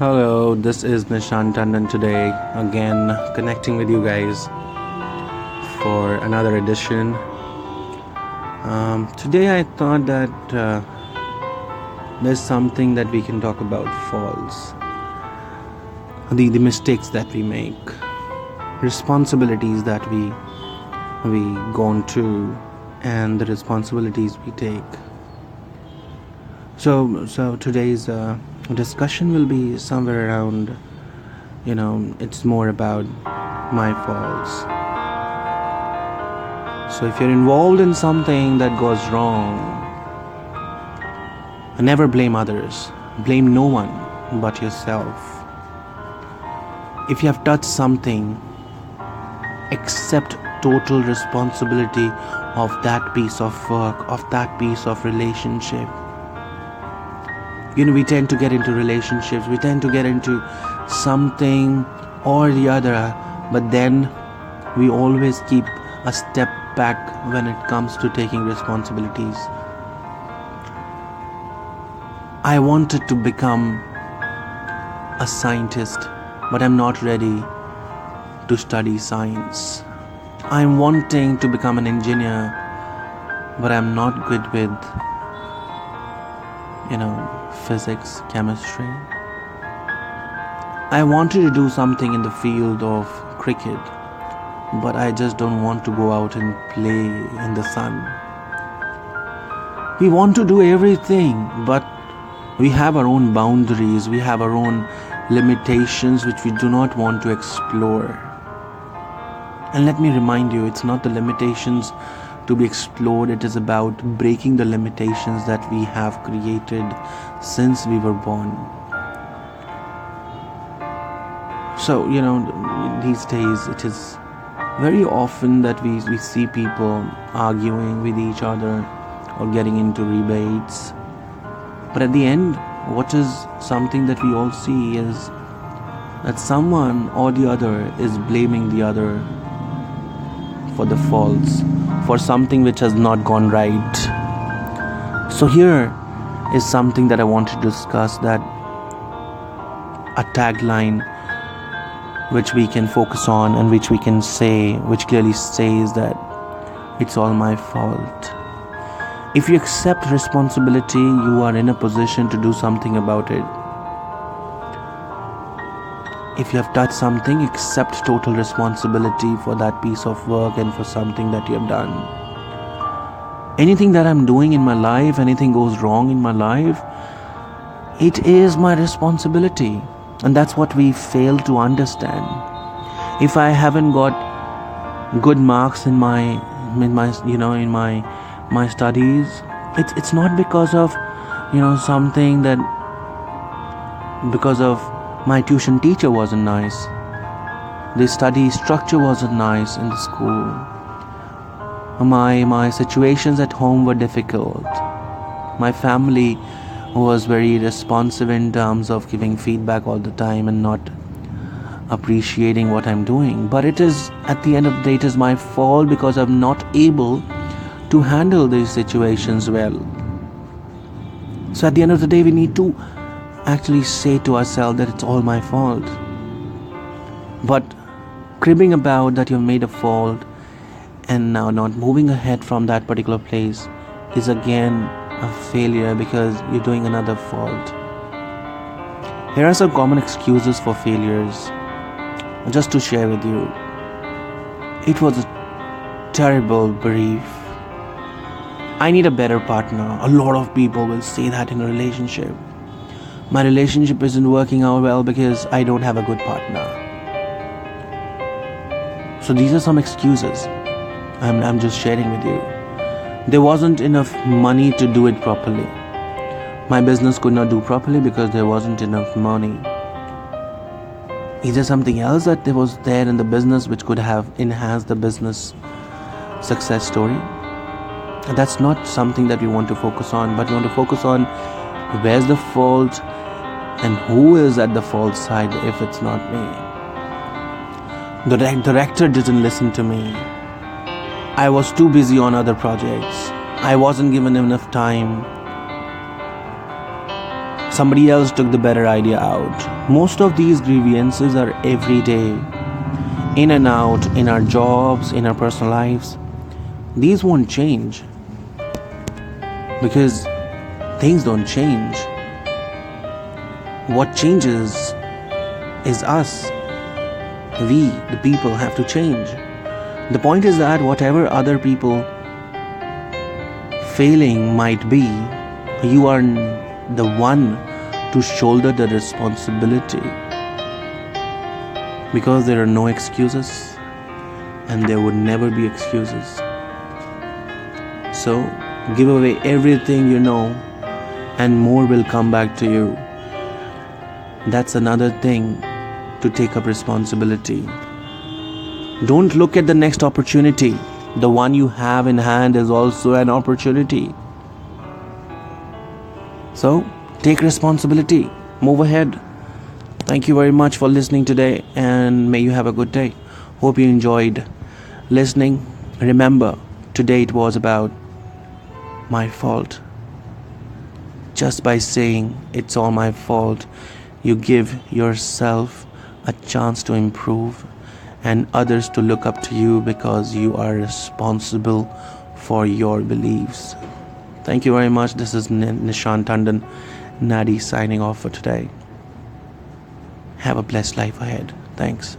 Hello, this is Nishant Tandon today, again connecting with you guys for another edition. Today I thought that there's something that we can talk about falls, the mistakes that we make, responsibilities that we go on to, and the responsibilities we take. So today's discussion will be somewhere around, it's more about my faults. So if you're involved in something that goes wrong, never blame others. Blame no one but yourself. If you have touched something, accept total responsibility of that piece of work, of that piece of relationship. We tend to get into relationships, we tend to get into something or the other, but then we always keep a step back when it comes to taking responsibilities. I wanted to become a scientist, but I'm not ready to study science. I'm wanting to become an engineer, but I'm not good with physics, chemistry. I wanted to do something in the field of cricket, but I just don't want to go out and play in the sun. We want to do everything, but we have our own boundaries, we have our own limitations which we do not want to explore. And let me remind you, it's not the limitations to be explored, it is about breaking the limitations that we have created since we were born. So, these days it is very often that we see people arguing with each other or getting into rebates. But at the end, what is something that we all see is that someone or the other is blaming the other for the faults, for something which has not gone right. So here is something that I want to discuss, that a tagline which we can focus on and which we can say, which clearly says that it's all my fault. If you accept responsibility, you are in a position to do something about it. If you have touched something, accept total responsibility for that piece of work and for something that you have done. Anything that I'm doing in my life, anything goes wrong in my life, it is my responsibility. And that's what we fail to understand. If I haven't got good marks in my studies, it's not because of something that because of my tuition teacher wasn't nice, the study structure wasn't nice in the school, my situations at home were difficult, my family was very responsive in terms of giving feedback all the time and not appreciating what I'm doing. But it is, at the end of the day, it is my fault because I'm not able to handle these situations well. So at the end of the day, we need to actually say to ourselves that it's all my fault. But cribbing about that you've made a fault and now not moving ahead from that particular place is again a failure, because you're doing another fault. Here are some common excuses for failures, just to share with you. It was a terrible brief. I need a better partner. A lot of people will say that in a relationship. My relationship isn't working out well because I don't have a good partner. So these are some excuses I'm just sharing with you. There wasn't enough money to do it properly. My business could not do properly because there wasn't enough money. Is there something else that was there in the business which could have enhanced the business success story? That's not something that we want to focus on, but we want to focus on where's the fault and who is at the fault side if it's not me. The director didn't listen to me. I was too busy on other projects. I wasn't given enough time. somebody else took the better idea out. Most of these grievances are every day, in and out, in our jobs, in our personal lives. These won't change because things don't change. What changes is us. We, the people, have to change. The point is that whatever other people failing might be, you are the one to shoulder the responsibility, because there are no excuses and there would never be excuses. So give away everything you know and more will come back to you. That's another thing to take up responsibility. Don't look at the next opportunity. The one you have in hand is also an opportunity. So take responsibility. Move ahead. Thank you very much for listening today, and may you have a good day. Hope you enjoyed listening. Remember, today it was about my fault. Just by saying it's all my fault, you give yourself a chance to improve and others to look up to you, because you are responsible for your beliefs. Thank you very much. This is Nishant Tandon Nadi signing off for today. Have a blessed life ahead. Thanks.